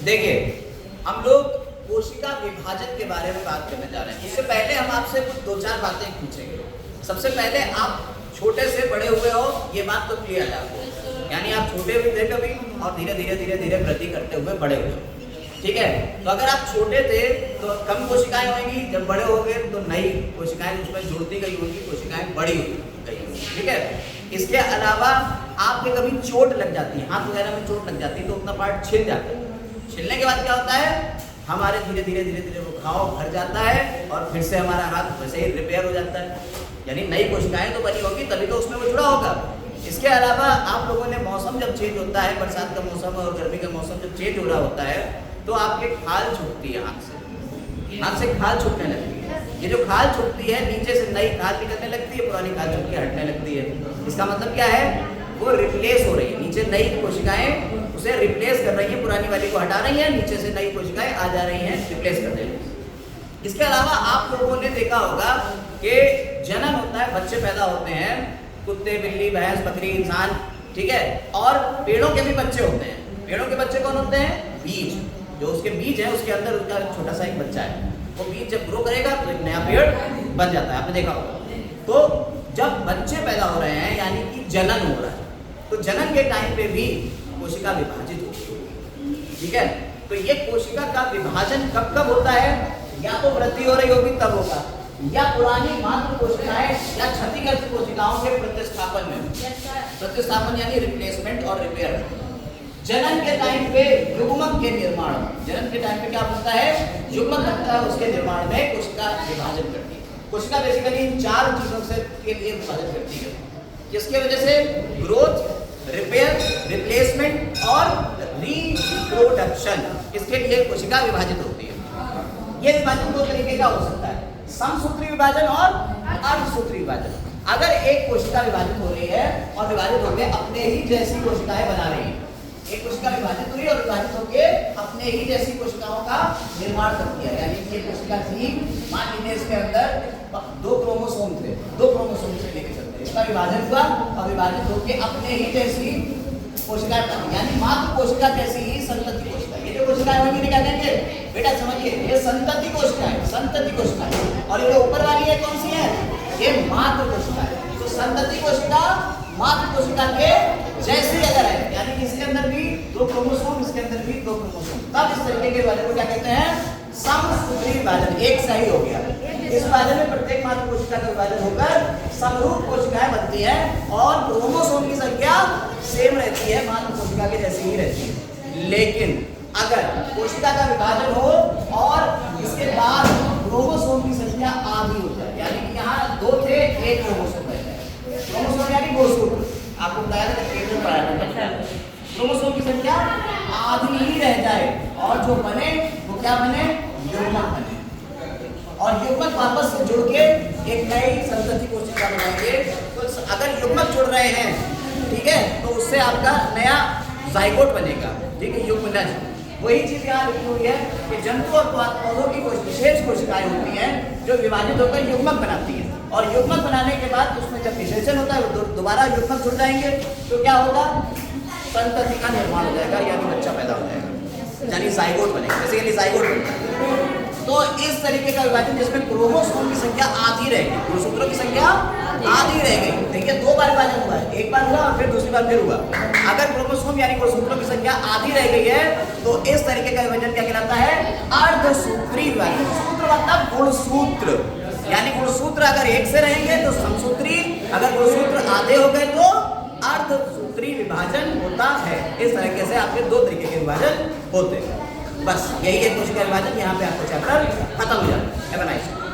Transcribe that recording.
देखिए, हम लोग कोशिका विभाजन के बारे में बात करने जा रहे हैं। इससे पहले हम आपसे कुछ दो चार बातें पूछेंगे। सबसे पहले, आप छोटे से बड़े हुए हो, ये बात तो क्लियर है आपको, यानी आप छोटे भी थे कभी और धीरे धीरे धीरे धीरे वृद्धि करते हुए बड़े हुए, ठीक है। तो अगर आप छोटे थे तो कम कोशिकाएं होंगी, जब बड़े हो गए तो नई कोशिकाएं उसमें जुड़ती गई होंगी, कोशिकाएं बड़ी गई होंगी, ठीक है। इसके अलावा आपके कभी चोट लग जाती है, हाथ वगैरह में चोट लग जाती है तो उतना पार्ट छिल जाता है। छिलने के बाद क्या होता है, हमारे धीरे धीरे धीरे धीरे वो घाव भर जाता है और फिर से हमारा हाथ वैसे ही रिपेयर हो जाता है, यानी नई कोशिकाएं तो बनी होगी तभी तो उसमें वो जुड़ा होगा। इसके अलावा आप लोगों ने मौसम जब चेंज होता है, बरसात का मौसम और गर्मी का मौसम जब चेंज हो रहा होता है तो आपके खाल छूटती है, हाथ से खाल छूटने लगती है। ये जो खाल छूटती है, नीचे से नई खाल निकलने लगती है, पुरानी खाल छूट के हटने लगती है। इसका मतलब क्या है, वो रिप्लेस हो रही है, नीचे नई कोशिकाएं उसे रिप्लेस कर रही है, पुरानी वाली को हटा रही है, नीचे से नई कोशिकाएं आ जा रही हैं, रिप्लेस कर रही है। इसके अलावा आप लोगों ने देखा होगा कि जनन होता है, बच्चे पैदा होते हैं, कुत्ते, बिल्ली, भैंस, बकरी, इंसान, ठीक है। और पेड़ों के भी बच्चे होते हैं। पेड़ों के बच्चे कौन होते हैं, बीज, जो उसके बीज है उसके अंदर उसका छोटा सा एक बच्चा है, वो बीज जब ग्रो करेगा तो एक नया पेड़ बन जाता है, आपने देखा होगा। तो जब बच्चे पैदा हो रहे हैं यानी कि जनन हो रहा है, तो जनन के टाइम पे भी कोशिका विभाजित होती है, ठीक है। तो ये कोशिका का विभाजन कब कब होता है, या तो वृद्धि हो रही होगी तब होगा, या पुरानी मातृ कोशिकाएं या क्षतिग्रस्त कोशिकाओं के प्रतिस्थापन में। प्रतिस्थापन यानी रिप्लेसमेंट और रिपेयर। जनन के टाइम पे युग्मक के निर्माण, जनन के टाइम पे क्या होता है, युग्मक बनता है, उसके निर्माण में कोशिका विभाजन करती है। कोशिका बेसिकली इन चार चीजों से के लिए विभाजन करती है, जिसकी वजह से ग्रोथ, रिपेयर, रिप्लेसमेंट और रिप्रोडक्शन, इसके लिए कोशिका विभाजित होती है। ये विभाजन दो तरीके का हो सकता है, समसूत्री विभाजन और अर्धसूत्री विभाजन। अगर एक कोशिका विभाजित हो रही है और विभाजित होकर अपने ही जैसी कोशिकाएं बना रही है, एक कोशिका विभाजित हुई और विभाजित होकर अपने ही जैसी कोशिकाओं का निर्माण करती है, यानी ये कोशिका थी, मान लीजिए इसके अंदर दो क्रोमोसोम थे, दो क्रोमोसोम से लेकर चलते, इसका विभाजन हुआ और विभाजित होकर अपने ही जैसी कोशिका बनी, यानी मातृ कोशिका जैसी ही संतति कोशिका। ये जो कोशिकाएं होंगी क्या कहेंगे बेटा, समझिए, ये संतति कोशिका है, संतति कोशिका है। और ये ऊपर वाली है कौन सी है, ये मातृ कोशिका है। तो संतति कोशिका मातृ कोशिका के जैसे अगर है, यानी कि इसके अंदर भी दो क्रोमोसोम, इसके अंदर भी दो क्रोमोसोम, तब इस तरीके के विभाजन को क्या कहते हैं, समसूत्री विभाजन। एक सही हो गया। इस विभाजन में प्रत्येक मातृ कोशिका का विभाजन होकर समरूप कोशिकाएं बनती है और क्रोमोसोम की संख्या सेम रहती है, मातृ कोशिका के जैसी ही रहती है। लेकिन अगर कोशिका का विभाजन हो और इसके बाद क्रोमोसोम की संख्या आधी हो जाए, यानी कि यहाँ दो थे, एक क्रोमोसोम रह जाए, क्रोमोसोम यानी गोसूत्र, आपको बताया था पेट में पढ़ाया था, क्रोमोसोम की संख्या आधी ही रह जाए और जो बने वो क्या बने, युग्मक बने, और युग्मक वापस से जुड़ के एक नई संतति कोशिका बनाएंगे। तो अगर युग्मक जुड़ रहे हैं, ठीक है, तो उससे आपका नया जाइगोट बनेगा, ठीक है, युग्मनज। वही चीज यहाँ लिखी हुई है कि जंतु और पौधों की विशेष कोशिकाएं होती हैं जो विभाजित होकर युग्मक बनाती हैं, और युग्मक बनाने के बाद उसमें जब विशेषण होता है वो दोबारा युग्मक जुड़ जाएंगे, तो क्या होगा, संतति का निर्माण हो जाएगा, यानी बच्चा पैदा हो जाएगा, यानी जाइगोट बनेगा, बेसिकली जाइगोट बनेगा। तो इस तरीके का विभाजन जिसमें क्रोमोसोम की संख्या आधी रहेगी, गुणसूत्रों की संख्या आधी रह गई। देखिए, दो बार विभाजन हुआ है, एक बार हुआ और फिर दूसरी बार फिर हुआ। अगर क्रोमोसोम यानी गुणसूत्रों की संख्या आधी रह गई है तो इस तरीके का विभाजन क्या कहलाता है, अर्धसूत्री विभाजन। सूत्र मतलब गुणसूत्र, यानी गुणसूत्र अगर एक से रहेंगे तो समसूत्री, अगर गुणसूत्र आधे हो गए तो अर्धसूत्री विभाजन होता है। इस तरीके से आपके दो तरीके के विभाजन होते हैं। बस यही है कोशिका विभाजन। यहाँ पे आपका चैप्टर खत्म हो जाता है।